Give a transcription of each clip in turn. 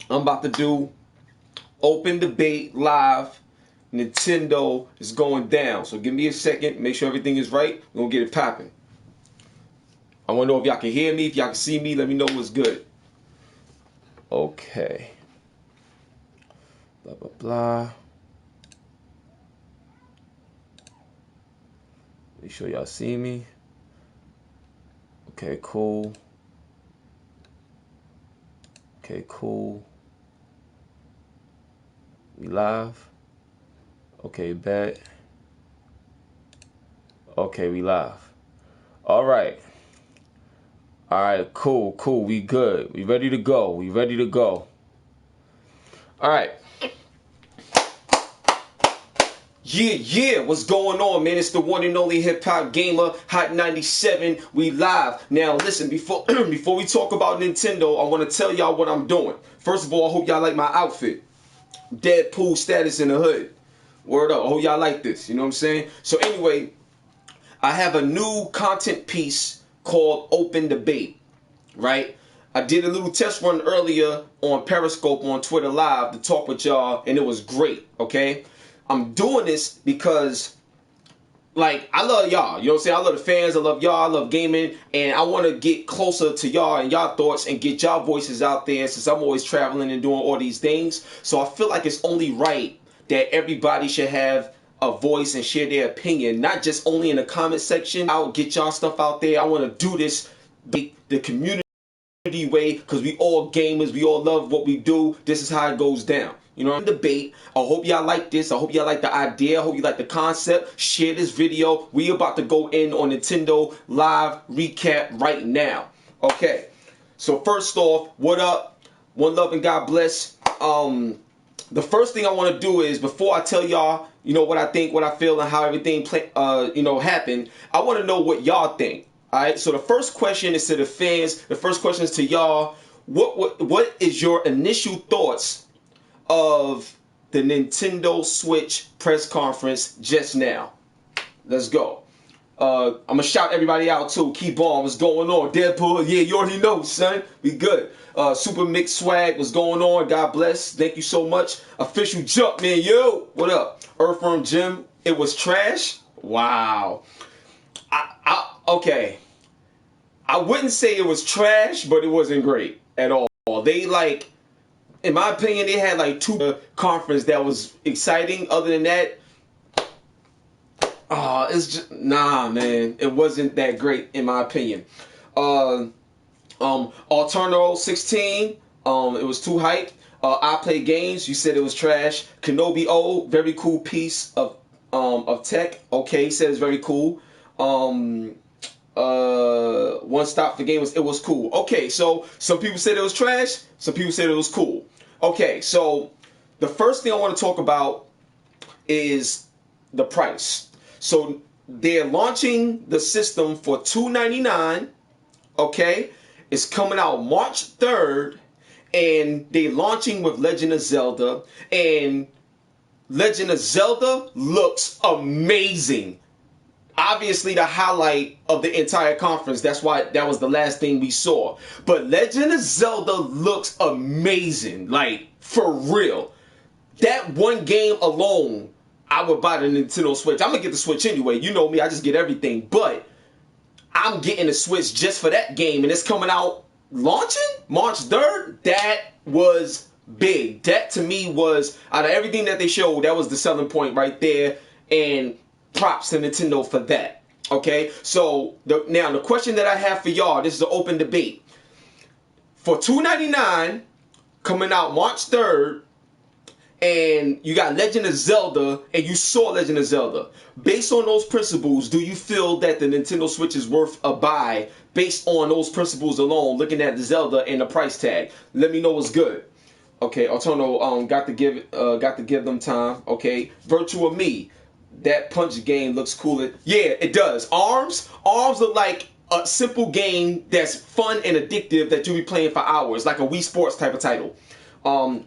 I'm about to do open debate live. Nintendo is going down. So give me a second. Make sure everything is right. We're going to get it popping. I want to know if y'all can hear me. If y'all can see me, let me know what's good. Okay. Blah, blah, blah. Make sure y'all see me. Okay, cool. Okay, cool. We live. Okay, bet. Okay, we live. All right. All right, cool. We good. We ready to go. All right. Yeah, what's going on, man? It's the one and only hip hop gamer, Hot 97. We live. Now, listen, before we talk about Nintendo, I want to tell y'all what I'm doing. First of all, I hope y'all like my outfit. Deadpool status in the hood. Word up. I hope y'all like this. You know what I'm saying? So anyway, I have a new content piece called Open Debate, right? I did a little test run earlier on Periscope on Twitter Live to talk with y'all, and it was great, okay? I'm doing this because, like, I love y'all. You know what I'm saying? I love the fans. I love y'all. I love gaming. And I want to get closer to y'all and y'all thoughts and get y'all voices out there since I'm always traveling and doing all these things. So I feel like it's only right that everybody should have a voice and share their opinion, not just only in the comment section. I'll get y'all stuff out there. I want to do this the community way because we all gamers. We all love what we do. This is how it goes down. You know, debate. I hope y'all like this. I hope y'all like the idea. I hope you like the concept. Share this video. We about to go in on Nintendo live recap right now. Okay. So first off, what up? One love and God bless. The first thing I want to do is before I tell y'all, you know, what I think, what I feel, and how everything happened. I want to know what y'all think. All right. So the first question is to the fans. The first question is to y'all. What is your initial thoughts of the Nintendo Switch press conference just now? Let's go. I'm gonna shout everybody out too. Keep on. What's going on? Deadpool. Yeah, you already know, son. We good. Super Mix Swag. What's going on? God bless. Thank you so much. Official Jump Man. Yo, what up? Earthworm Jim. It was trash. Wow. Okay. I wouldn't say it was trash, but it wasn't great at all. They like. In my opinion, they had like two conference that was exciting. Other than that, it's just man. It wasn't that great in my opinion. Alterno 16, it was too hype. I Play Games, you said it was trash. Kenobi O, very cool piece of tech. Okay, he said it's very cool. One Stop for Gamers, it was cool. Okay, so some people said it was trash. Some people said it was cool. Okay, so the first thing I want to talk about is the price. So they're launching the system for $299. Okay, it's coming out March 3rd, and they're launching with Legend of Zelda, and Legend of Zelda looks amazing. Obviously the highlight of the entire conference. That's why that was the last thing we saw. But Legend of Zelda looks amazing. Like, for real. That one game alone, I would buy the Nintendo Switch. I'm going to get the Switch anyway. You know me, I just get everything. But I'm getting the Switch just for that game. And it's coming out launching March 3rd. That was big. That to me was, out of everything that they showed, that was the selling point right there. And props to Nintendo for that. Okay, so now the question that I have for y'all, this is an open debate. For $299, coming out March 3rd, and you got Legend of Zelda, and you saw Legend of Zelda. Based on those principles, do you feel that the Nintendo Switch is worth a buy based on those principles alone, looking at the Zelda and the price tag? Let me know what's good. Okay, Alterno, got to give them time. Okay, Virtua Me. That punch game looks cool. Yeah, it does. Arms look like a simple game that's fun and addictive that you'll be playing for hours, like a Wii Sports type of title.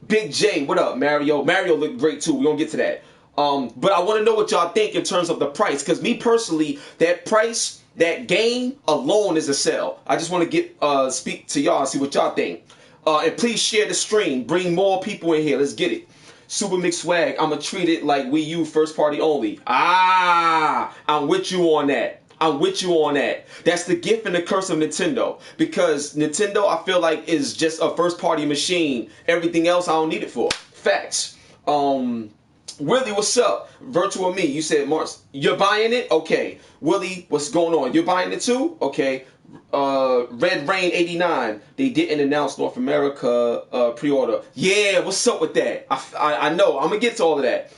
Big J, what up, Mario? Mario looked great too. We're gonna get to that. But I want to know what y'all think in terms of the price, because me personally, that price, that game alone is a sell. I just want to speak to y'all and see what y'all think. And please share the stream. Bring more people in here. Let's get it. Super Mix Swag, I'ma treat it like Wii U first party only. I'm with you on that. I'm with you on that. That's the gift and the curse of Nintendo. Because Nintendo, I feel like, is just a first party machine. Everything else I don't need it for. Facts. Willie, what's up? Virtual Me, you said, Mars, you're buying it? Okay. Willie, what's going on? You're buying it too? Okay. Red Rain 89, they didn't announce North America pre-order. Yeah, what's up with that? I know. I'm gonna get to all of that.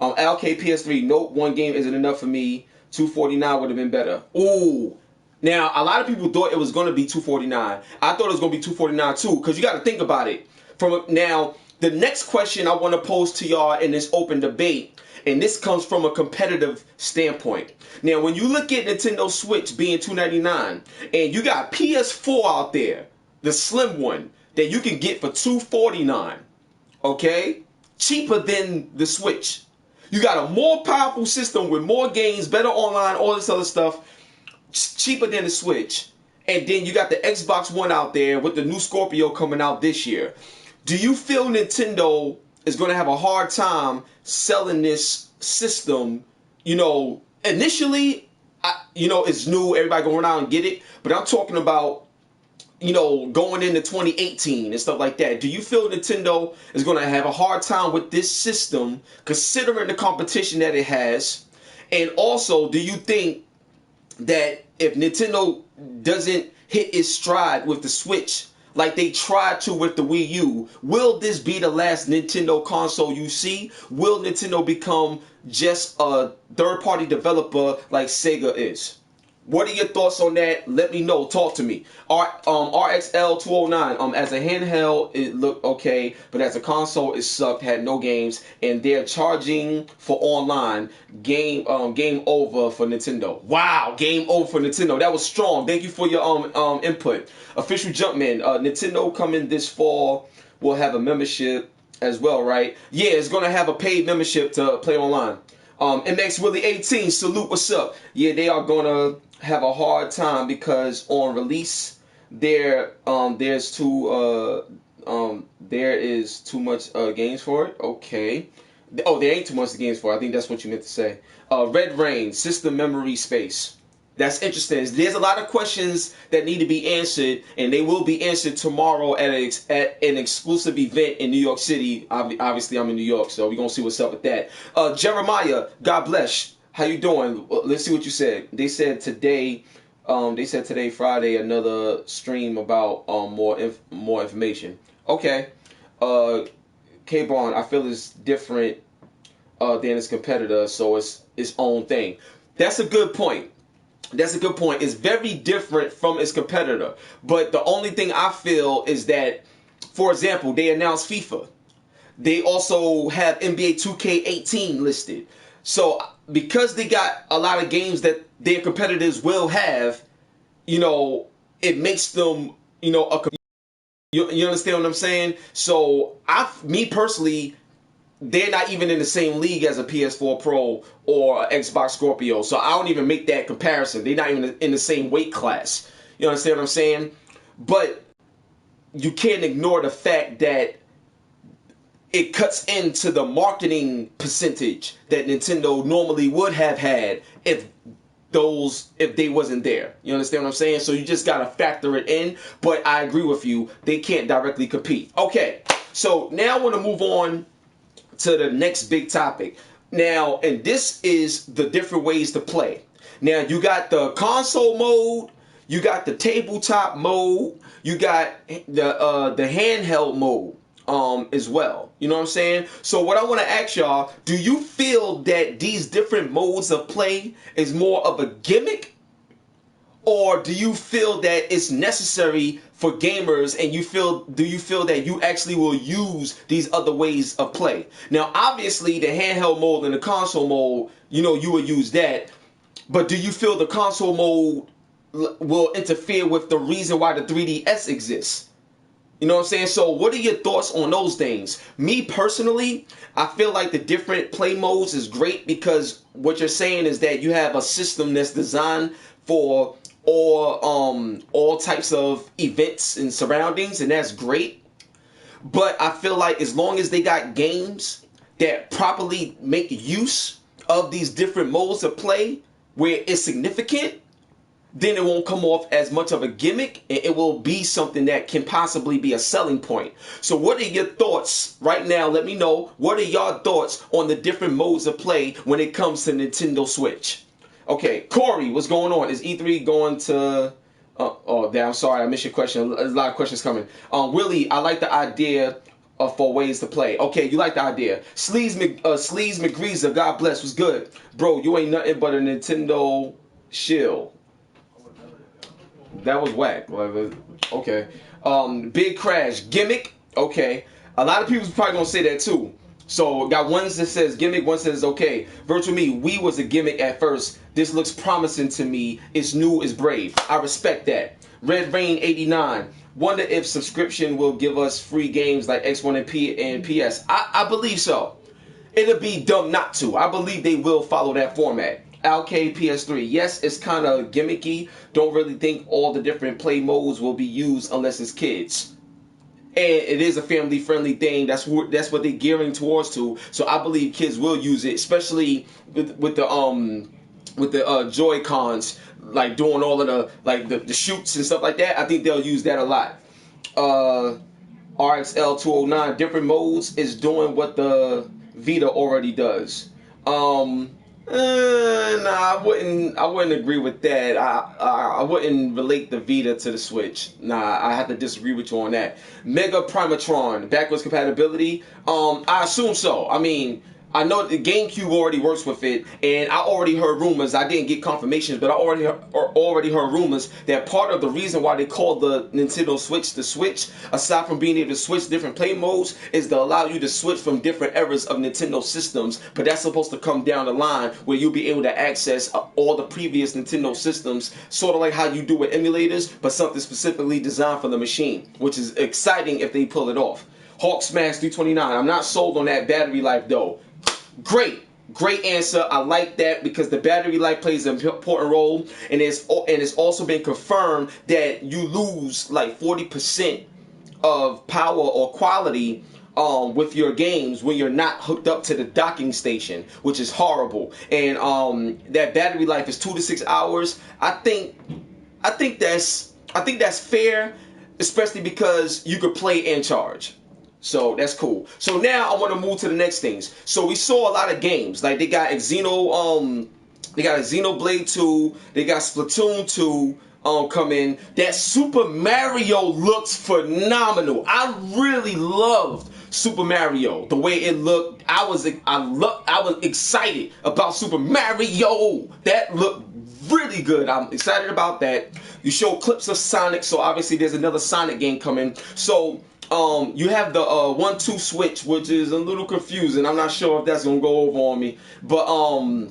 LK PS3, nope, one game isn't enough for me. 249 would have been better. Ooh. Now, a lot of people thought it was gonna be 249. I thought it was gonna be 249 too, because you got to think about it. Now, the next question I want to pose to y'all in this open debate, and this comes from a competitive standpoint. Now, when you look at Nintendo Switch being $299, and you got PS4 out there, the slim one, that you can get for $249, okay? Cheaper than the Switch. You got a more powerful system with more games, better online, all this other stuff, cheaper than the Switch. And then you got the Xbox One out there with the new Scorpio coming out this year. Do you feel Nintendo is going to have a hard time selling this system? You know, initially, it's new, everybody going out and get it. But I'm talking about, going into 2018 and stuff like that. Do you feel Nintendo is going to have a hard time with this system, considering the competition that it has? And also, do you think that if Nintendo doesn't hit its stride with the Switch like they tried to with the Wii U, will this be the last Nintendo console you see? Will Nintendo become just a third-party developer like Sega is? What are your thoughts on that? Let me know. Talk to me. RXL 209. As a handheld, it looked okay, but as a console, it sucked. Had no games, and they're charging for online. Game over for Nintendo. Wow, game over for Nintendo. That was strong. Thank you for your input. Official Jumpman. Nintendo coming this fall will have a membership as well, right? Yeah, it's gonna have a paid membership to play online. MX Willie 18, salute, what's up? Yeah, they are gonna have a hard time because on release there is too much games for it. Okay. Oh, there ain't too much games for it. I think that's what you meant to say. Red Rain, system memory space. That's interesting. There's a lot of questions that need to be answered, and they will be answered tomorrow at an exclusive event in New York City. Obviously, I'm in New York, so we're going to see what's up with that. Jeremiah, God bless. How you doing? Let's see what you said. They said today, Friday, another stream about more information. Okay. K-Bron, I feel it's different than its competitor, so it's its own thing. That's a good point. That's a good point. It's very different from its competitor. But the only thing I feel is that, for example, they announced FIFA. They also have NBA 2K18 listed. So because they got a lot of games that their competitors will have, it makes them, you understand what I'm saying? So me personally, they're not even in the same league as a PS4 Pro or Xbox Scorpio. So I don't even make that comparison. They're not even in the same weight class. You understand what I'm saying? But you can't ignore the fact that it cuts into the marketing percentage that Nintendo normally would have had if they wasn't there. You understand what I'm saying? So you just got to factor it in. But I agree with you. They can't directly compete. Okay. So now I want to move on to the next big topic. Now, and this is the different ways to play. Now, you got the console mode, you got the tabletop mode, you got the handheld mode as well. You know what I'm saying? So what I want to ask y'all, do you feel that these different modes of play is more of a gimmick? Or do you feel that it's necessary for gamers, and do you feel that you actually will use these other ways of play? Now, obviously, the handheld mode and the console mode, you will use that. But do you feel the console mode will interfere with the reason why the 3DS exists? You know what I'm saying? So what are your thoughts on those things? Me personally, I feel like the different play modes is great because what you're saying is that you have a system that's designed for all types of events and surroundings, and that's great. But I feel like as long as they got games that properly make use of these different modes of play where it's significant, then it won't come off as much of a gimmick, and it will be something that can possibly be a selling point. So what are your thoughts right now? Let me know. What are your thoughts on the different modes of play when it comes to Nintendo Switch? Okay, Corey, what's going on? Is E3 going to... damn, I'm sorry, I missed your question. There's a lot of questions coming. Willie, I like the idea for ways to play. Okay, you like the idea. Sleaze McGreezer, God bless, was good. Bro, you ain't nothing but a Nintendo shill. That was whack. Okay. Big Crash, gimmick. Okay. A lot of people's probably gonna say that too. So got ones that says gimmick, one says okay. Virtual Me, we was a gimmick at first. This looks promising to me. It's new, it's brave. I respect that. Red Rain 89. Wonder if subscription will give us free games like X1 and PS. I believe so. It'll be dumb not to. I believe they will follow that format. Alcade PS3. Yes, it's kind of gimmicky. Don't really think all the different play modes will be used unless it's kids. And it is a family-friendly thing. That's what they're gearing towards to. So I believe kids will use it, especially with the Joy Cons, like doing all of the shoots and stuff like that. I think they'll use that a lot. RXL 209, different modes is doing what the Vita already does. Nah, I wouldn't agree with that. I wouldn't relate the Vita to the Switch. Nah, I have to disagree with you on that. Mega Primatron, backwards compatibility. I assume so. I mean, I know the GameCube already works with it, and I already heard rumors. I didn't get confirmations, but I already heard rumors that part of the reason why they called the Nintendo Switch the Switch, aside from being able to switch different play modes, is to allow you to switch from different eras of Nintendo systems. But that's supposed to come down the line where you'll be able to access all the previous Nintendo systems, sort of like how you do with emulators, but something specifically designed for the machine, which is exciting if they pull it off. Hawk Smash 329. I'm not sold on that battery life though. Great answer. I like that because the battery life plays an important role, and it's also been confirmed that you lose like 40% of power or quality with your games when you're not hooked up to the docking station, which is horrible. And that battery life is 2 to 6 hours. I think that's fair, especially because you could play and charge. So that's cool. So now I want to move to the next things. So we saw a lot of games. Like they got Xenoblade 2, they got Splatoon 2 coming. That Super Mario looks phenomenal. I really loved Super Mario. The way it looked, I was excited about Super Mario. That looked really good. I'm excited about that. You show clips of Sonic, so obviously there's another Sonic game coming. So you have the 1-2 switch, which is a little confusing. I'm not sure if that's gonna go over on me, but I'll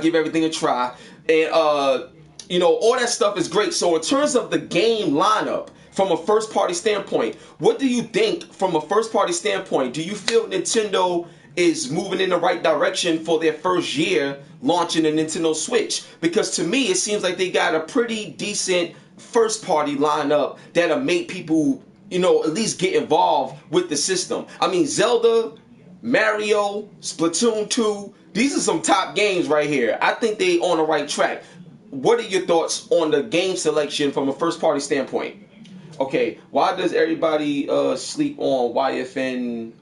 give everything a try. And all that stuff is great. So in terms of the game lineup, from a first-party standpoint, what do you think from a first-party standpoint? Do you feel Nintendo is moving in the right direction for their first year launching a Nintendo Switch? Because to me, it seems like they got a pretty decent first-party lineup that'll make people, at least get involved with the system. I mean, Zelda, Mario, Splatoon 2, these are some top games right here. I think they on the right track. What are your thoughts on the game selection from a first-party standpoint? Okay, why does everybody sleep on YFN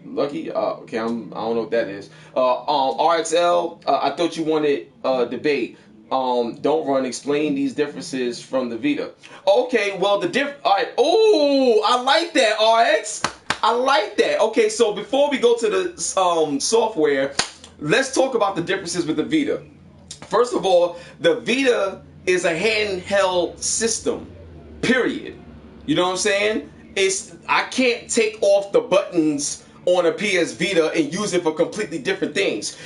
Lucky? Okay, I don't know what that is. RXL, I thought you wanted debate. Don't run. Explain these differences from the Vita. Okay, well all right. Oh, I like that, RX. I like that. Okay, so before we go to the software, let's talk about the differences with the Vita. First of all, the Vita is a handheld system. Period. You know what I'm saying? I can't take off the buttons on a PS Vita and use it for completely different things.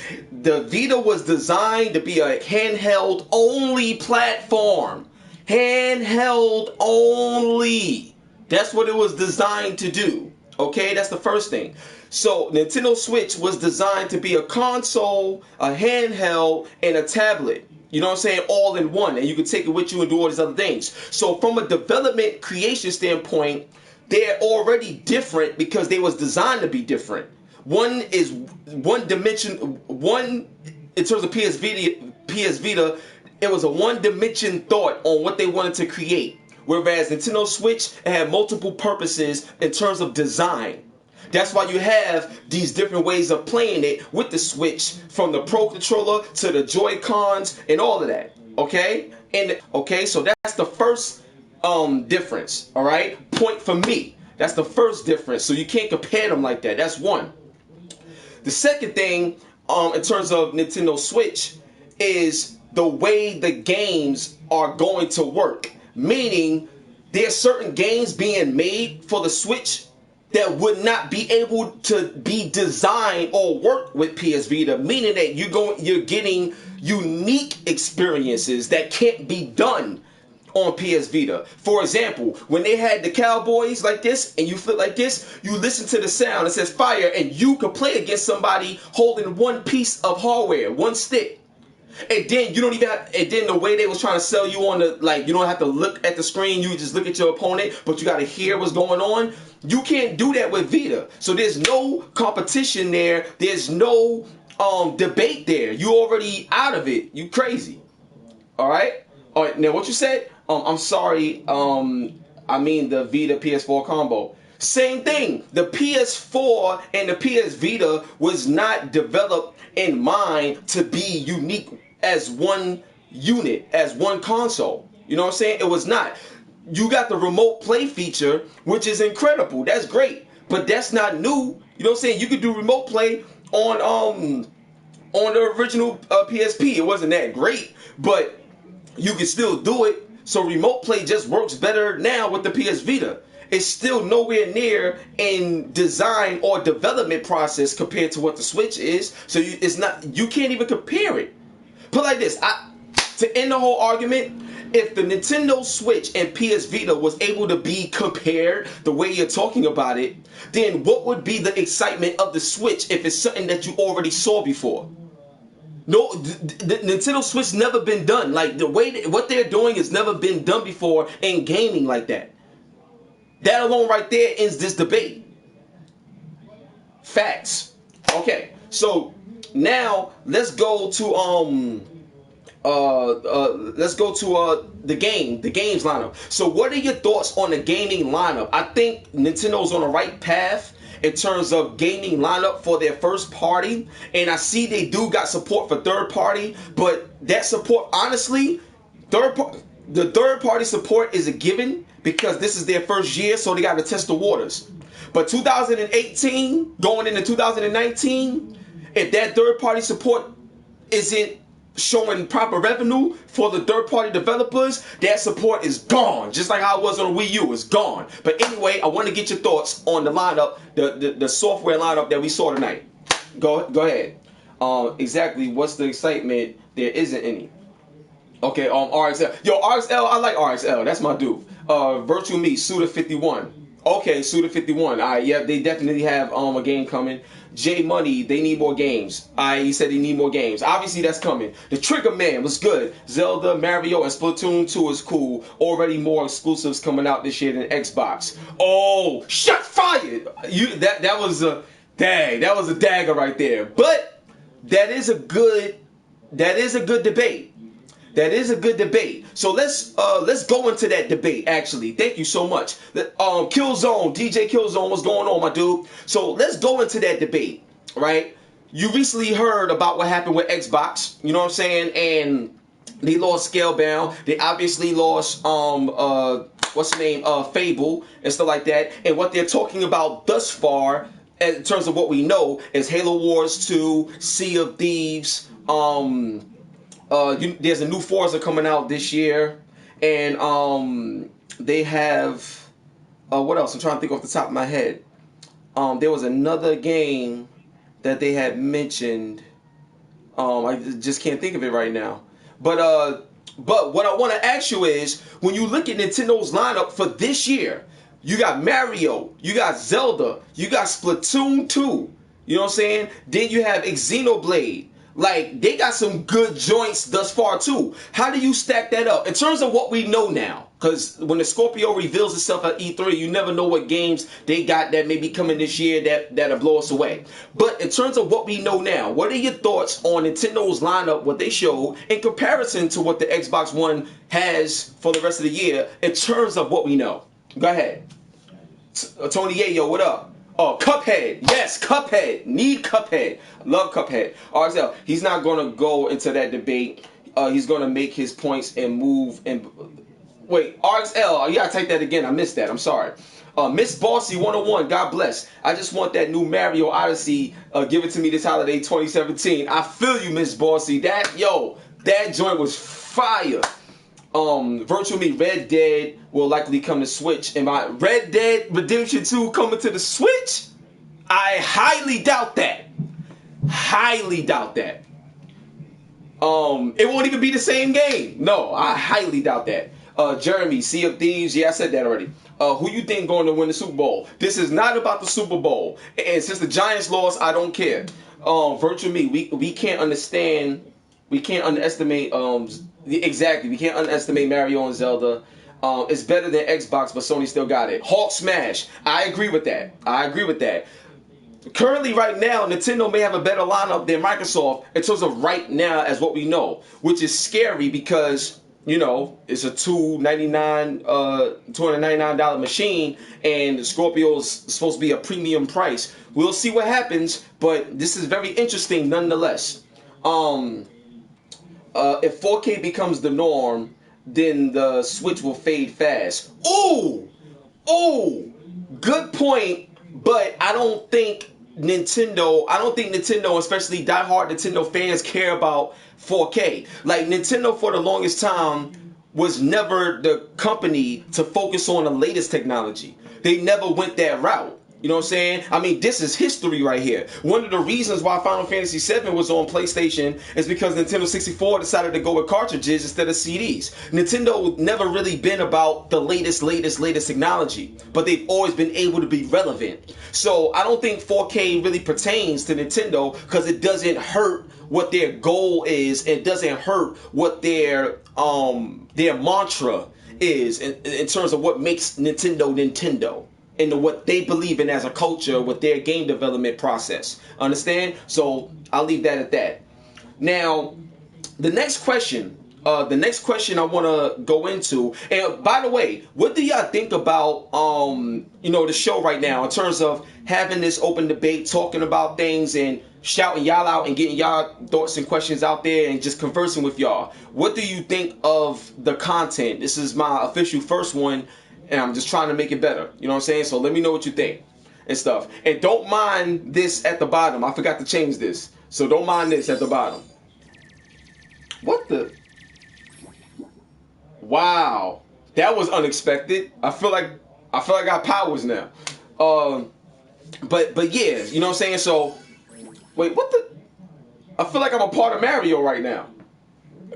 The Vita was designed to be a handheld only platform. Handheld only. That's what it was designed to do. Okay, that's the first thing. So Nintendo Switch was designed to be a console, a handheld, and a tablet. You know what I'm saying? All in one. And you can take it with you and do all these other things. So from a development creation standpoint, they're already different because they was designed to be different. One is one dimension. One in terms of PS Vita, it was a one dimension thought on what they wanted to create. Whereas Nintendo Switch, it had multiple purposes in terms of design. That's why you have these different ways of playing it with the Switch, from the Pro Controller to the Joy-Cons and all of that. Okay? And okay, so that's the first difference. All right? Point for me. That's the first difference. So you can't compare them like that. That's one. The second thing, in terms of Nintendo Switch, is the way the games are going to work. Meaning, there's certain games being made for the Switch that would not be able to be designed or work with PS Vita, meaning that you're getting unique experiences that can't be done on PS Vita. For example, when they had the cowboys like this and you flip like this, you listen to the sound, it says fire, and you could play against somebody holding one piece of hardware, one stick. And then you don't even have, and then the way they was trying to sell you on the, like, you don't have to look at the screen, you just look at your opponent, but you got to hear what's going on. You can't do that with Vita. So there's no competition there. There's no debate there. You already out of it. You crazy. All right? All right, now what you said? I'm sorry. I mean the Vita PS4 combo. Same thing. The PS4 and the PS Vita was not developed in mind to be unique as one unit, as one console. You know what I'm saying? It was not. You got the remote play feature, which is incredible. That's great, but that's not new. You know what I'm saying? You could do remote play on the original PSP. It wasn't that great, but you can still do it. So remote play just works better now with the PS Vita. It's still nowhere near in design or development process compared to what the Switch is. So it's not. You can't even compare it. Put like this. To end the whole argument, if the Nintendo Switch and PS Vita was able to be compared the way you're talking about it, then what would be the excitement of the Switch if it's something that you already saw before? No, the Nintendo Switch never been done. Like, the way what they're doing has never been done before in gaming like that. That alone right there ends this debate. Facts. Okay, so now let's go to the games lineup. So what are your thoughts on the gaming lineup? I think Nintendo's on the right path in terms of gaming lineup for their first party, and I see they do got support for third party, but that support, honestly, the third party support is a given because this is their first year, so they got to test the waters. But 2018 going into 2019, if that third party support isn't showing proper revenue for the third party developers, that support is gone, just like how it was on the Wii U. It's gone. But anyway, I want to get your thoughts on the lineup, the software lineup that we saw tonight. Go ahead. Exactly, what's the excitement? There isn't any. Okay, RXL. Yo, RXL, I like RXL. That's my dude. Virtual Me, Suda 51. Okay, Suda 51. All right, yeah, they definitely have a game coming. J Money, they need more games. He said they need more games. Obviously, that's coming. The Trigger Man was good. Zelda, Mario, and Splatoon 2 is cool. Already more exclusives coming out this year than Xbox. Oh, shut fire! That was a dagger right there. But that is a good debate. That is a good debate. So let's go into that debate, actually. Thank you so much. Killzone, DJ Killzone, what's going on, my dude? So let's go into that debate, right? You recently heard about what happened with Xbox, you know what I'm saying? And they lost Scalebound. They obviously lost Fable and stuff like that. And what they're talking about thus far, in terms of what we know, is Halo Wars 2, Sea of Thieves, there's a new Forza coming out this year, and they have what else? I'm trying to think off the top of my head. There was another game that they had mentioned. I just can't think of it right now. But what I want to ask you is, when you look at Nintendo's lineup for this year, you got Mario, you got Zelda, you got Splatoon 2. You know what I'm saying? Then you have Xenoblade. Like, they got some good joints thus far too. How do you stack that up in terms of what we know now? Because when the Scorpio reveals itself at E3, you never know what games they got that may be coming this year that'll blow us away. But in terms of what we know now, what are your thoughts on Nintendo's lineup, what they showed, in comparison to what the Xbox One has for the rest of the year, in terms of what we know? Go ahead. Tony Yayo, what up? Oh, Cuphead. Yes, Cuphead. Need Cuphead. Love Cuphead. RXL, he's not going to go into that debate. He's going to make his points and move and... Wait, RXL, you gotta type that again. I missed that. I'm sorry. Miss Bossy 101, God bless. I just want that new Mario Odyssey. Give it to me this holiday 2017. I feel you, Miss Bossy. That joint was fire. Virtual Me, Red Dead will likely come to Switch. Am I Red Dead Redemption 2 coming to the Switch? I highly doubt that. Highly doubt that. It won't even be the same game. No, I highly doubt that. Jeremy, Sea of Thieves. Yeah, I said that already. Who you think going to win the Super Bowl? This is not about the Super Bowl. And since the Giants lost, I don't care. Virtual Me, we can't understand. We can't underestimate. Exactly. We can't underestimate Mario and Zelda. It's better than Xbox, but Sony still got it. Hulk Smash. I agree with that. Currently, right now, Nintendo may have a better lineup than Microsoft in terms of right now as what we know, which is scary because, you know, it's a $299 machine, and the Scorpio's supposed to be a premium price. We'll see what happens, but this is very interesting nonetheless. If 4K becomes the norm, then the Switch will fade fast. Ooh, good point, but I don't think Nintendo, especially diehard Nintendo fans, care about 4K. Like, Nintendo for the longest time was never the company to focus on the latest technology. They never went that route. You know what I'm saying? I mean, this is history right here. One of the reasons why Final Fantasy VII was on PlayStation is because Nintendo 64 decided to go with cartridges instead of CDs. Nintendo never really been about the latest technology, but they've always been able to be relevant. So I don't think 4K really pertains to Nintendo because it doesn't hurt what their goal is. It doesn't hurt what their mantra is in terms of what makes Nintendo. And what they believe in as a culture with their game development process. Understand? So I'll leave that at that. Now, the next question I want to go into, and by the way, what do y'all think about the show right now in terms of having this open debate, talking about things and shouting y'all out and getting y'all thoughts and questions out there and just conversing with y'all? What do you think of the content? This is my official first one, and I'm just trying to make it better. You know what I'm saying? So let me know what you think and stuff. And don't mind this at the bottom. I forgot to change this. So don't mind this at the bottom. What the? Wow. That was unexpected. I feel like I got powers now. But yeah, you know what I'm saying? So, wait, what the? I feel like I'm a part of Mario right now.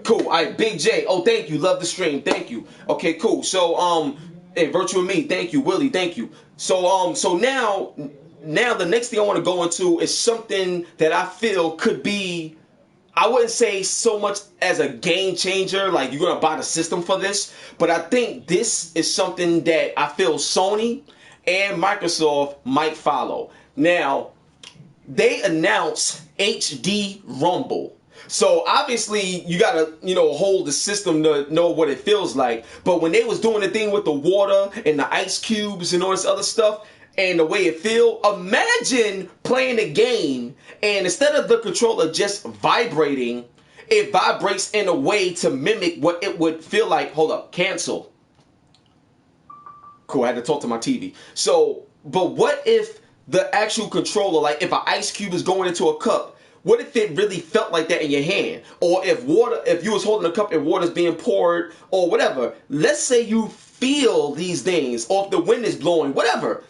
Cool. All right, Big J. Oh, thank you. Love the stream. Thank you. Okay, cool. So, hey, Virtual Me, thank you. Willie, thank you. So now the next thing I want to go into is something that I feel could be, I wouldn't say so much as a game changer, like you're going to buy the system for this, but I think this is something that I feel Sony and Microsoft might follow. Now, they announced HD Rumble. So obviously you gotta, hold the system to know what it feels like. But when they was doing the thing with the water and the ice cubes and all this other stuff and the way it feel, imagine playing a game and instead of the controller just vibrating, it vibrates in a way to mimic what it would feel like. Hold up, cancel. Cool, I had to talk to my TV. So, but what if the actual controller, like if an ice cube is going into a cup, what if it really felt like that in your hand? Or if you was holding a cup and water's being poured or whatever. Let's say you feel these things, or if the wind is blowing, whatever.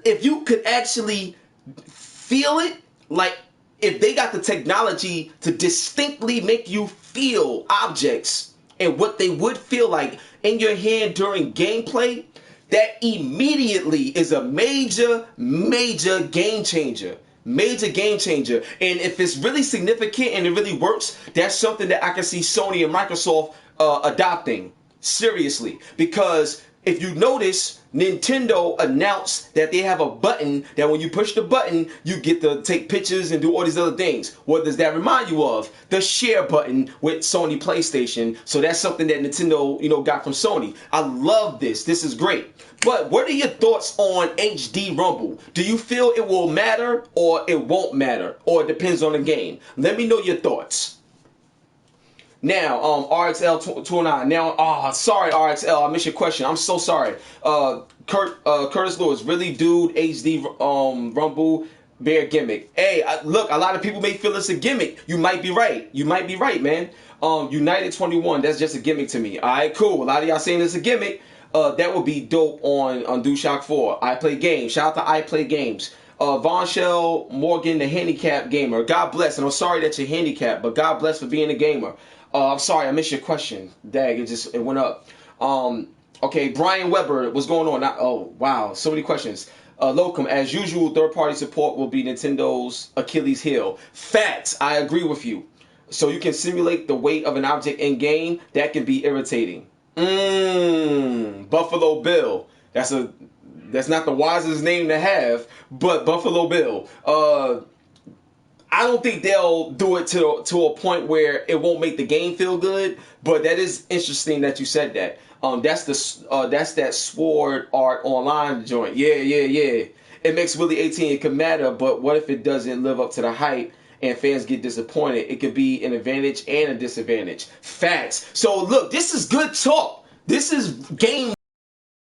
If you could actually feel it, like if they got the technology to distinctly make you feel objects and what they would feel like in your hand during gameplay, that immediately is a major game changer. Major game changer. And if it's really significant and it really works, that's something that I can see Sony and Microsoft adopting. Seriously, because if you notice, Nintendo announced that they have a button that when you push the button, you get to take pictures and do all these other things. What does that remind you of? The share button with Sony PlayStation. So that's something that Nintendo, got from Sony. I love this. This is great. But what are your thoughts on HD Rumble? Do you feel it will matter or it won't matter? Or it depends on the game? Let me know your thoughts. Now, RXL29. Now, sorry, RXL, I missed your question. I'm so sorry. Curtis Lewis, really, dude, HD Rumble Bear gimmick. Hey, look, a lot of people may feel it's a gimmick. You might be right. You might be right, man. United 21, that's just a gimmick to me. All right, cool. A lot of y'all saying it's a gimmick. That would be dope on DualShock 4. I Play Games. Shout out to I Play Games. Von Shell Morgan, the handicap gamer. God bless, and I'm sorry that you're handicapped, but God bless for being a gamer. I'm sorry, I missed your question. Dag, it went up. Okay, Brian Weber, what's going on? Oh, wow, so many questions. Locum, as usual, third-party support will be Nintendo's Achilles heel. Facts, I agree with you. So you can simulate the weight of an object in-game. That can be irritating. Buffalo Bill. That's not the wisest name to have, but Buffalo Bill. I don't think they'll do it to a point where it won't make the game feel good, but that is interesting that you said that. That's that Sword Art Online joint. Yeah. It makes Willie 18. It could matter, but what if it doesn't live up to the hype and fans get disappointed? It could be an advantage and a disadvantage. Facts. So look, this is good talk. This is game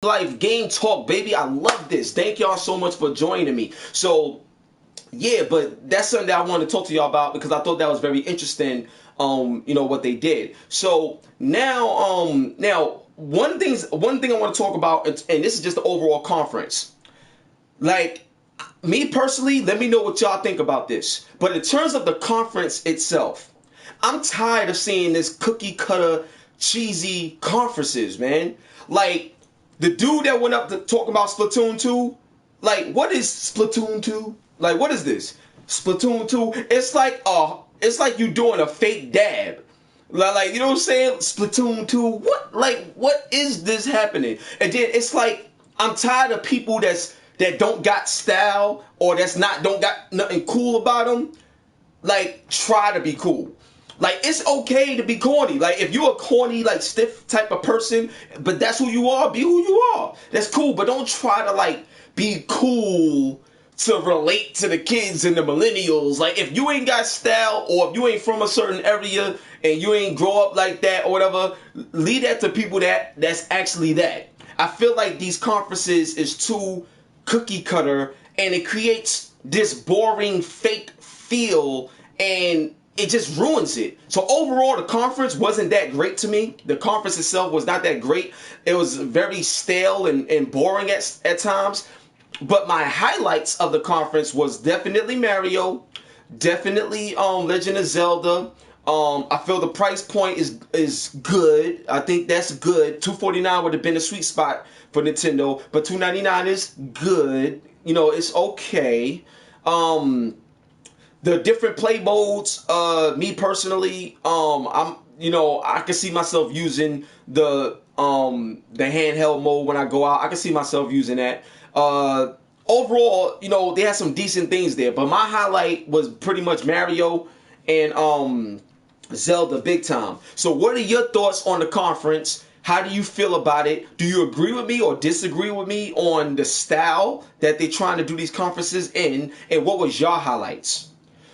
life, game talk, baby. I love this. Thank y'all so much for joining me. So yeah, but that's something that I want to talk to y'all about because I thought that was very interesting. What they did. So now, one thing I want to talk about, and this is just the overall conference. Like me personally, let me know what y'all think about this. But in terms of the conference itself, I'm tired of seeing this cookie cutter, cheesy conferences, man. Like the dude that went up to talk about Splatoon 2. Like, what is Splatoon 2? Like, what is this? Splatoon 2? It's like you doing a fake dab. Like, you know what I'm saying? Splatoon 2. What is this happening? And then it's like, I'm tired of people that don't got style or don't got nothing cool about them. Like, try to be cool. Like, it's okay to be corny. Like, if you're a corny, like, stiff type of person, but that's who you are, be who you are. That's cool, but don't try to, like, be cool to relate to the kids and the millennials. Like, if you ain't got style or if you ain't from a certain area and you ain't grow up like that or whatever, leave that to people that's actually that. I feel like these conferences is too cookie cutter and it creates this boring fake feel and it just ruins it. So overall, the conference wasn't that great to me. The conference itself was not that great. It was very stale and boring at times. But my highlights of the conference was definitely Mario, definitely Legend of Zelda. I feel the price point is good. I think that's good. $249 would have been a sweet spot for Nintendo, but $299 is good. It's okay. The different play modes, me personally, I can see myself using the handheld mode when I go out. I can see myself using that. Overall, they had some decent things there, but my highlight was pretty much Mario and Zelda big time. So what are your thoughts on the conference? How do you feel about it? Do you agree with me or disagree with me on the style that they're trying to do these conferences in? And what was your highlights?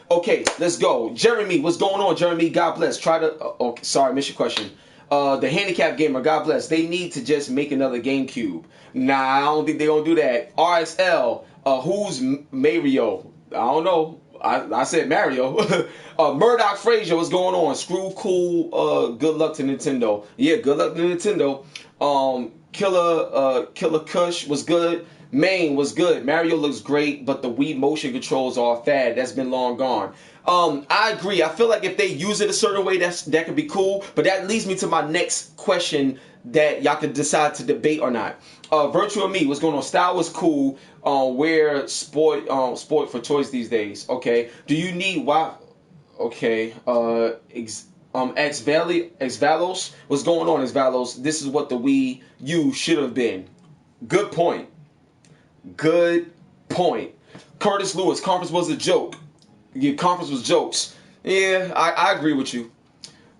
Okay, let's go. Jeremy, what's going on, Jeremy? God bless. Okay, sorry, missed your question. The handicap gamer, God bless. They need to just make another GameCube. Nah, I don't think they're going to do that. RSL, who's Mario? I don't know. I said Mario. Murdoch Frazier, what's going on? Screw cool. Good luck to Nintendo. Yeah, good luck to Nintendo. Killer Kush was good. Main was good. Mario looks great, but the Wii motion controls are a fad. That's been long gone. I agree. I feel like if they use it a certain way, that could be cool. But that leads me to my next question that y'all could decide to debate or not. Virtual Me, what's going on? Style was cool. Wear sport for choice these days. Okay. Do you need why? Okay. X Valos. What's going on, X Valos? This is what the Wii U should have been. Good point. Good point. Curtis Lewis, conference was a joke. Your conference was jokes. Yeah, I agree with you.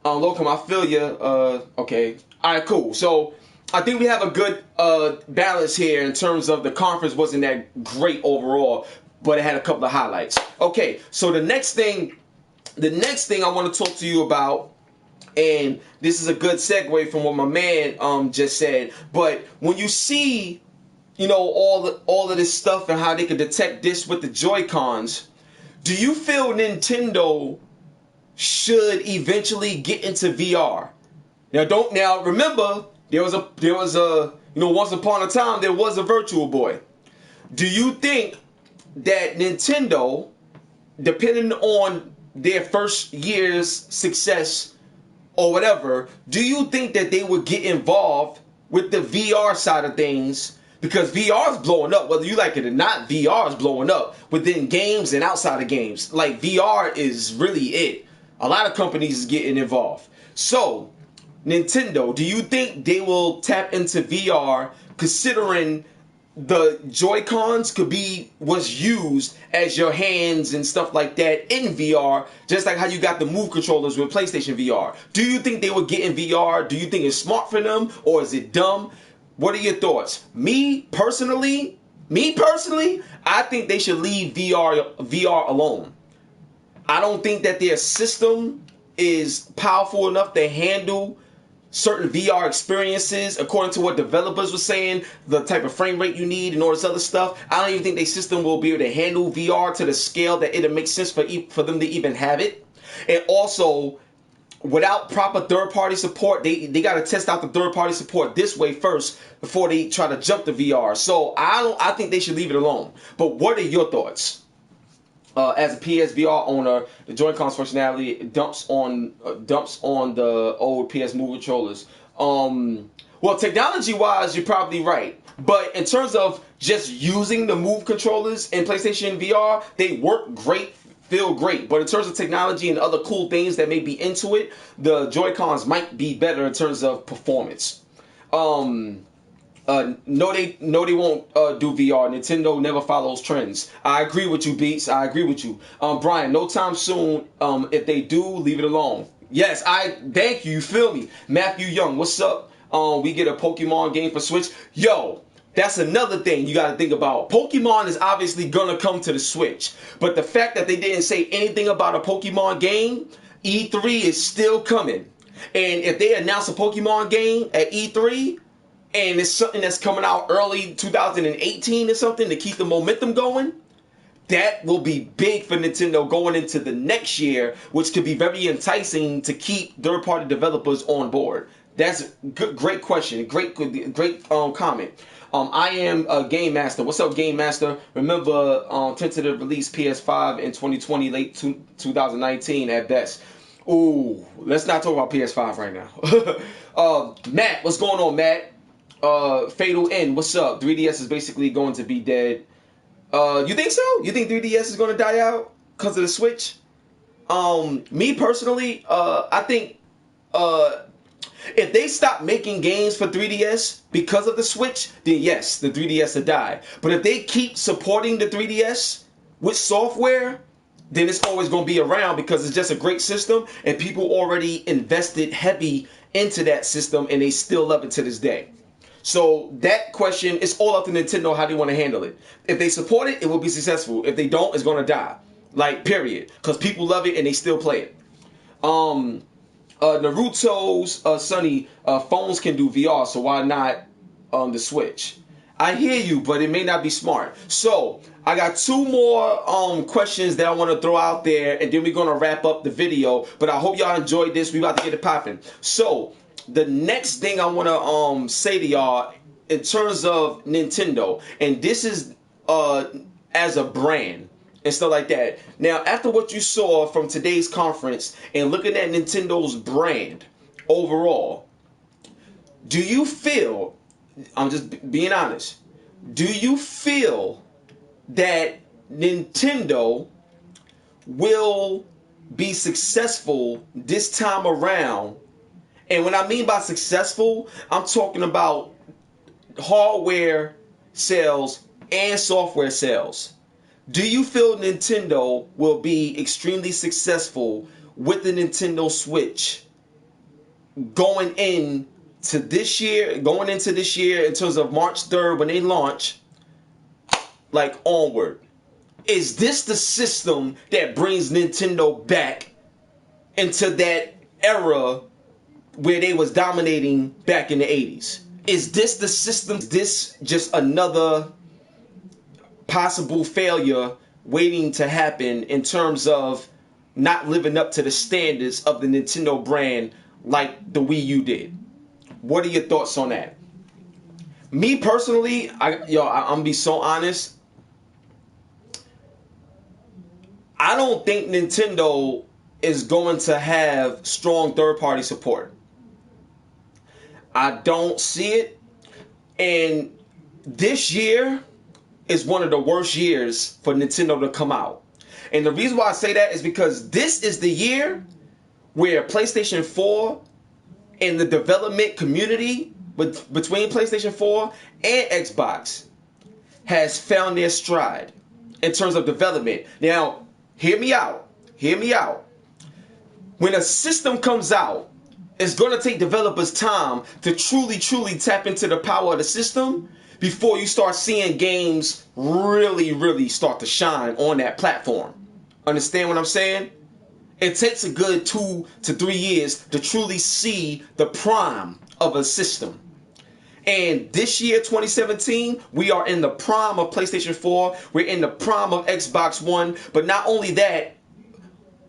Locum, I feel you. Okay. All right, cool. So I think we have a good balance here in terms of the conference wasn't that great overall, but it had a couple of highlights. Okay, so the next thing I want to talk to you about, and this is a good segue from what my man just said, but when you see, all of this stuff and how they can detect this with the Joy-Cons, do you feel Nintendo should eventually get into VR? Now remember, there was a once upon a time there was a Virtual Boy. Do you think that Nintendo, depending on their first year's success or whatever, do you think that they would get involved with the VR side of things? Because VR is blowing up, whether you like it or not. VR is blowing up within games and outside of games. Like, VR is really it. A lot of companies is getting involved. So, Nintendo, do you think they will tap into VR, considering the Joy-Cons was used as your hands and stuff like that in VR, just like how you got the Move controllers with PlayStation VR? Do you think they would get in VR? Do you think it's smart for them, or is it dumb? What are your thoughts? Me personally, I think they should leave VR alone. I don't think that their system is powerful enough to handle certain VR experiences, according to what developers were saying, the type of frame rate you need and all this other stuff. I don't even think their system will be able to handle VR to the scale that it'll make sense for them to even have it. And also, without proper third-party support, they got to test out the third-party support this way first before they try to jump to VR. So I think they should leave it alone. But what are your thoughts? As a PSVR owner, the Joy-Cons functionality dumps on the old PS Move controllers. Well, technology-wise, you're probably right. But in terms of just using the Move controllers in PlayStation VR, they work great, feel great. But in terms of technology and other cool things that may be into it, the Joy-Cons might be better in terms of performance. No, they won't do VR. Nintendo never follows trends. I agree with you, Beats. I agree with you. Brian, no time soon. If they do, leave it alone. Yes, thank you. You feel me? Matthew Young, what's up? We get a Pokemon game for Switch. Yo, that's another thing you got to think about. Pokemon is obviously gonna come to the Switch, but the fact that they didn't say anything about a Pokemon game, E3 is still coming. And if they announce a Pokemon game at E3, and it's something that's coming out early 2018 or something to keep the momentum going, that will be big for Nintendo going into the next year, which could be very enticing to keep third-party developers on board. That's a great question. Great comment. I am a Game Master. What's up, Game Master? Remember, tentative release PS5 in 2020, late 2019 at best. Ooh, let's not talk about PS5 right now. Matt, what's going on, Matt? Fatal End, what's up? 3DS is basically going to be dead. You think so? You think 3DS is going to die out because of the Switch? Me personally, I think if they stop making games for 3DS because of the Switch, then yes, the 3DS will die. But if they keep supporting the 3DS with software, then it's always going to be around because it's just a great system and people already invested heavy into that system and they still love it to this day. So that question, it's all up to Nintendo how they want to handle it. If they support it, it will be successful. If they don't, it's going to die. Like, period. Because people love it and they still play it. Naruto's Sunny, phones can do VR, so why not the Switch? I hear you, but it may not be smart. So, I got two more questions that I want to throw out there, and then we're going to wrap up the video. But I hope y'all enjoyed this. We about to get it popping. So, the next thing I want to say to y'all in terms of Nintendo, and this is as a brand and stuff like that. Now, after what you saw from today's conference and looking at Nintendo's brand overall, do you feel, I'm just being honest, do you feel that Nintendo will be successful this time around? And when I mean by successful, I'm talking about hardware sales and software sales. Do you feel Nintendo will be extremely successful with the Nintendo Switch going into this year in terms of March 3rd when they launch, like onward? Is this the system that brings Nintendo back into that era where they was dominating back in the 80s? Is this the system? Is this just another possible failure waiting to happen in terms of not living up to the standards of the Nintendo brand like the Wii U did? What are your thoughts on that? Me personally, I'm gonna be so honest. I don't think Nintendo is going to have strong third-party support. I don't see it. And this year is one of the worst years for Nintendo to come out. And the reason why I say that is because this is the year where PlayStation 4 and the development community between PlayStation 4 and Xbox has found their stride in terms of development. Now, hear me out. When a system comes out, it's going to take developers time to truly tap into the power of the system before you start seeing games really start to shine on that platform. Understand what I'm saying? It takes a good 2 to 3 years to truly see the prime of a system. And this year, 2017, we are in the prime of PlayStation 4. We're in the prime of Xbox One. But not only that,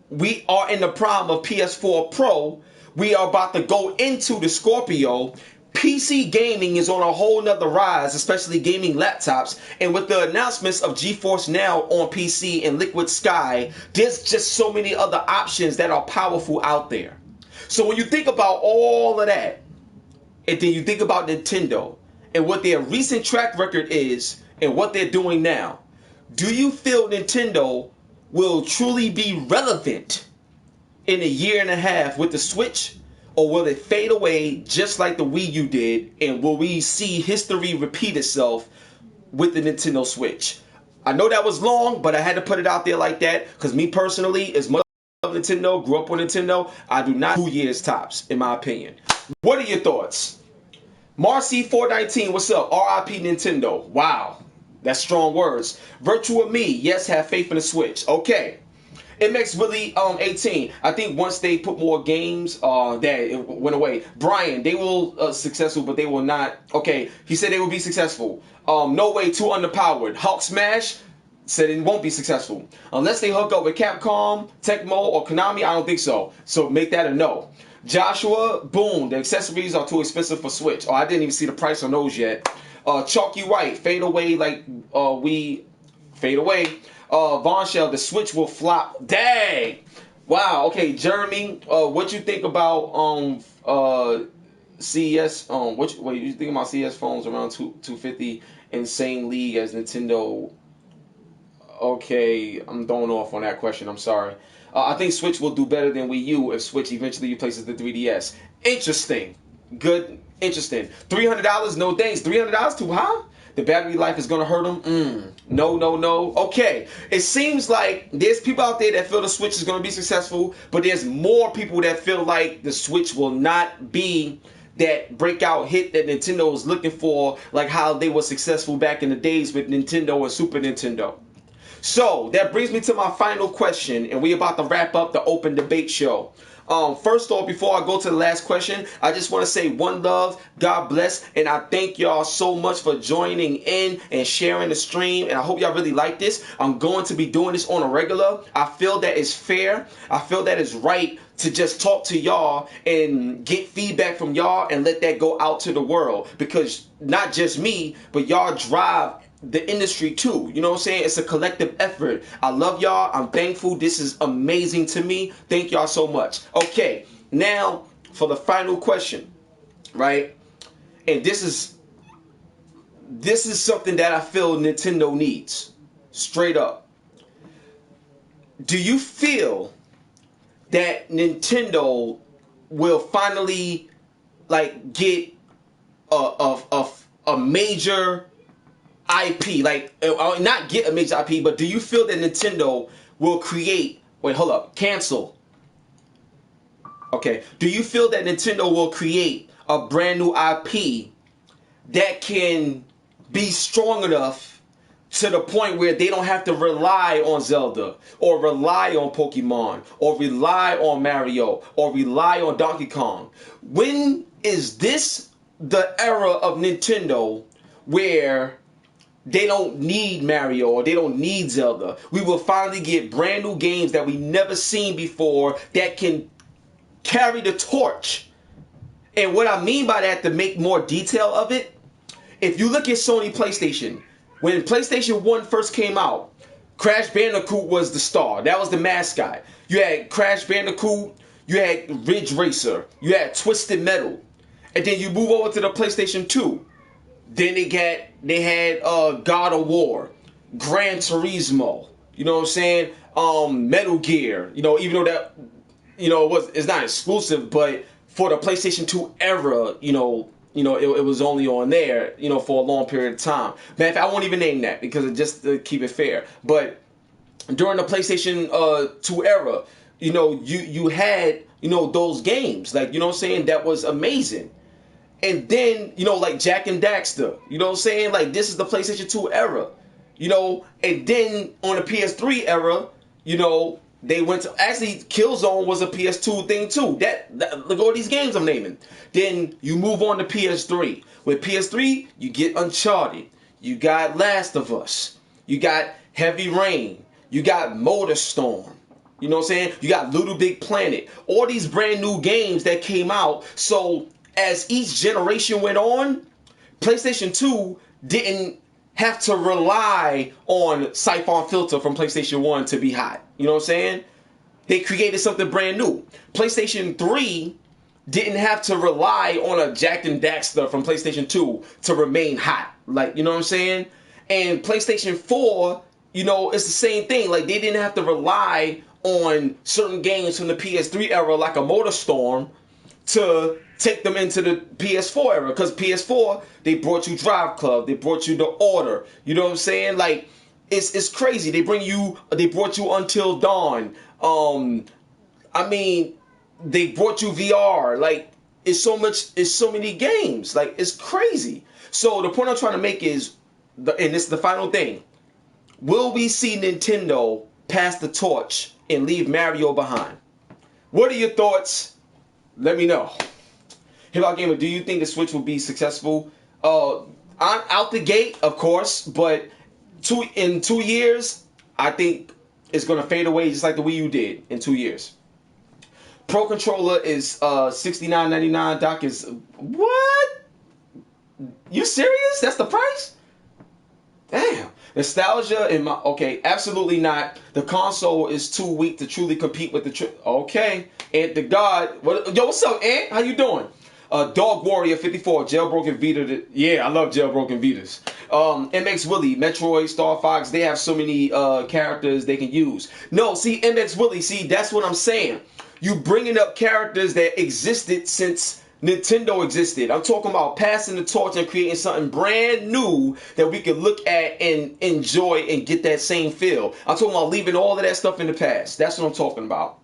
we are in the prime of PS4 Pro. We are about to go into the Scorpio. PC gaming is on a whole nother rise, especially gaming laptops. And with the announcements of GeForce Now on PC and Liquid Sky, there's just so many other options that are powerful out there. So when you think about all of that, and then you think about Nintendo and what their recent track record is and what they're doing now, do you feel Nintendo will truly be relevant in a year and a half with the Switch? Or will it fade away just like the Wii U did? And will we see history repeat itself with the Nintendo Switch? I know that was long, but I had to put it out there like that because me personally, as much as I love Nintendo, grew up with Nintendo, I do not 2 years tops, in my opinion. What are your thoughts? Marcy419, what's up? RIP Nintendo. Wow, that's strong words. Virtual Me, yes, have faith in the Switch. Okay. It makes really 18. I think once they put more games, that it went away. Brian, they will successful, but they will not. Okay, he said they will be successful. No way, too underpowered. Hulk Smash said it won't be successful unless they hook up with Capcom, Tecmo, or Konami. I don't think so. So make that a no. Joshua, boom. The accessories are too expensive for Switch. Oh, I didn't even see the price on those yet. Chalky White, fade away like we fade away. Von Shell, the Switch will flop. Dang! Wow. Okay, Jeremy, what you think about CES? What you think about CES phones around 250 in same league as Nintendo? Okay, I'm throwing off on that question. I'm sorry. I think Switch will do better than Wii U if Switch eventually replaces the 3DS. Interesting. Good. Interesting. $300? No thanks. $300 too high? The battery life is going to hurt them? No. Okay. It seems like there's people out there that feel the Switch is going to be successful, but there's more people that feel like the Switch will not be that breakout hit that Nintendo was looking for, like how they were successful back in the days with Nintendo and Super Nintendo. So that brings me to my final question, and we're about to wrap up the open debate show. First off, before I go to the last question, I just want to say one love, God bless, and I thank y'all so much for joining in and sharing the stream, and I hope y'all really like this. I'm going to be doing this on a regular. I feel that it's fair. I feel that it's right to just talk to y'all and get feedback from y'all and let that go out to the world, because not just me, but y'all drive the industry too. You know what I'm saying? It's a collective effort. I love y'all. I'm thankful. This is amazing to me. Thank y'all so much. Okay, now for the final question, right? And this is something that I feel Nintendo needs. Straight up. Do you feel that Nintendo will finally like get a major IP, like not get a major IP, but do you feel that Nintendo will create? Wait, hold up, cancel. Okay, do you feel that Nintendo will create a brand new IP that can be strong enough to the point where they don't have to rely on Zelda or rely on Pokemon or rely on Mario or rely on Donkey Kong? When is this the era of Nintendo where they don't need Mario or they don't need Zelda? We will finally get brand new games that we never seen before that can carry the torch. And what I mean by that, to make more detail of it, if you look at Sony PlayStation, when PlayStation 1 first came out, Crash Bandicoot was the star. That was the mascot. You had Crash Bandicoot, you had Ridge Racer, you had Twisted Metal. And then you move over to the PlayStation 2. Then they had God of War, Gran Turismo, you know what I'm saying? Metal Gear, even though that, it's not exclusive, but for the PlayStation 2 era, it was only on there, for a long period of time. Man, I won't even name that because just to keep it fair. But during the PlayStation 2 era, you had, those games, like, that was amazing. And then, like Jak and Daxter, like this is the PlayStation 2 era, and then on the PS3 era, they went to, actually Killzone was a PS2 thing too. Look at all these games I'm naming. Then you move on to PS3. With PS3, you get Uncharted, you got Last of Us, you got Heavy Rain, you got MotorStorm, you got Little Big Planet, all these brand new games that came out. So as each generation went on, PlayStation 2 didn't have to rely on Siphon Filter from PlayStation 1 to be hot. You know what I'm saying? They created something brand new. PlayStation 3 didn't have to rely on a Jak and Daxter from PlayStation 2 to remain hot. Like, you know what I'm saying? And PlayStation 4, it's the same thing. Like, they didn't have to rely on certain games from the PS3 era, like a MotorStorm, to take them into the PS4 era. Because PS4, they brought you Drive Club, they brought you The Order. You know what I'm saying? Like, it's crazy. They brought you Until Dawn. They brought you VR. Like, it's so many games. Like, it's crazy. So the point I'm trying to make is, and this is the final thing, will we see Nintendo pass the torch and leave Mario behind? What are your thoughts? Let me know. Hip Hop Gamer, do you think the Switch will be successful? I'm out the gate, of course, but in 2 years, I think it's going to fade away just like the Wii U did in 2 years. Pro Controller is $69.99. Doc is, what? You serious? That's the price? Damn. Nostalgia in my, okay, absolutely not. The console is too weak to truly compete with the okay. And the God, yo, what's up, Ant? How you doing? Dog Warrior 54, Jailbroken Vita. Yeah, I love Jailbroken Vitas. MX Willie, Metroid, Star Fox, they have so many characters they can use. No, see, MX Willie, see, that's what I'm saying. You bringing up characters that existed since Nintendo existed. I'm talking about passing the torch and creating something brand new that we can look at and enjoy and get that same feel. I'm talking about leaving all of that stuff in the past. That's what I'm talking about.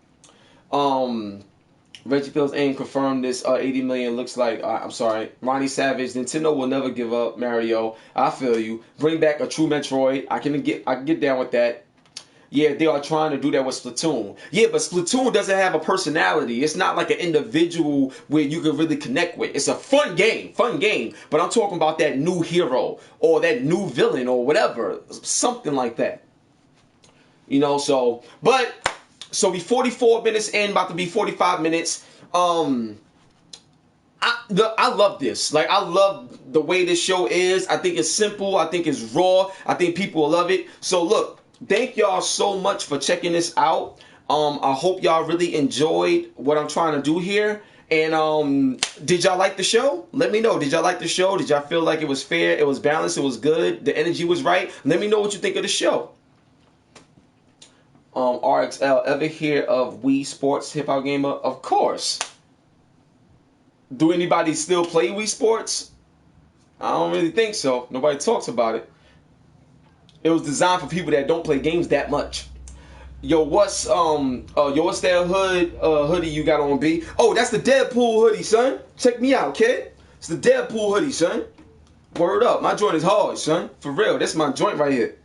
Reggie Fields ain't confirmed this. 80 million looks like. I'm sorry, Ronnie Savage. Nintendo will never give up Mario. I feel you. Bring back a true Metroid. I can get down with that. Yeah, they are trying to do that with Splatoon. Yeah, but Splatoon doesn't have a personality. It's not like an individual where you can really connect with. It's a fun game. But I'm talking about that new hero or that new villain or whatever. Something like that. So we 44 minutes in, about to be 45 minutes. I love this. Like, I love the way this show is. I think it's simple. I think it's raw. I think people will love it. So look. Thank y'all so much for checking this out. I hope y'all really enjoyed what I'm trying to do here. And did y'all like the show? Let me know. Did y'all like the show? Did y'all feel like it was fair? It was balanced? It was good? The energy was right? Let me know what you think of the show. RXL, ever hear of Wii Sports, Hip Hop Gamer? Of course. Do anybody still play Wii Sports? I don't really think so. Nobody talks about it. It was designed for people that don't play games that much. Yo, what's that hoodie you got on, B? Oh, that's the Deadpool hoodie, son. Check me out, kid. It's the Deadpool hoodie, son. Word up, my joint is hard, son. For real, that's my joint right here.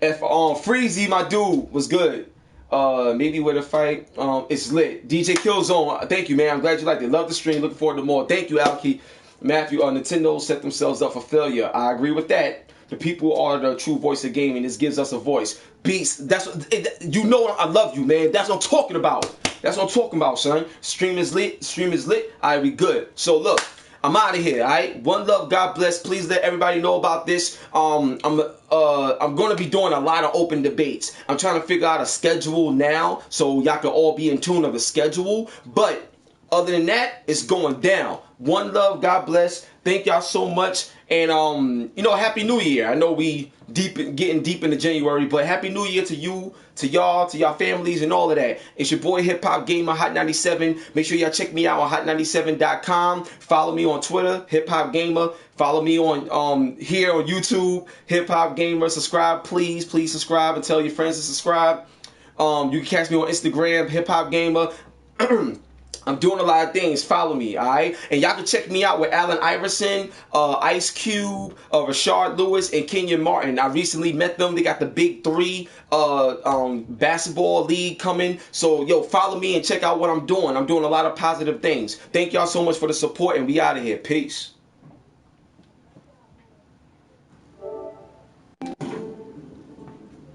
If Freezy, my dude, was good. Maybe with a fight. It's lit. DJ Killzone, thank you, man. I'm glad you liked it. Love the stream. Looking forward to more. Thank you, Alki. Matthew, Nintendo set themselves up for failure. I agree with that. The people are the true voice of gaming. This gives us a voice. Beast, that's what, you know I love you, man. That's what I'm talking about. That's what I'm talking about, son. Stream is lit. Stream is lit. I be good. So look, I'm out of here. All right. One love. God bless. Please let everybody know about this. I'm gonna be doing a lot of open debates. I'm trying to figure out a schedule now so y'all can all be in tune of the schedule. But other than that, it's going down. One love. God bless. Thank y'all so much. And Happy New Year. I know we getting deep into January, but Happy New Year to you, to y'all, to y'all families, and all of that. It's your boy Hip Hop Gamer Hot 97. Make sure y'all check me out on hot97.com. Follow me on Twitter, Hip Hop Gamer. Follow me on here on YouTube, Hip Hop Gamer. Subscribe, please subscribe, and tell your friends to subscribe. You can catch me on Instagram, Hip Hop Gamer. I'm doing a lot of things. Follow me, all right? And y'all can check me out with Allen Iverson, Ice Cube, Rashard Lewis, and Kenyon Martin. I recently met them. They got the Big Three basketball league coming. So, yo, follow me and check out what I'm doing. I'm doing a lot of positive things. Thank y'all so much for the support, and we out of here. Peace.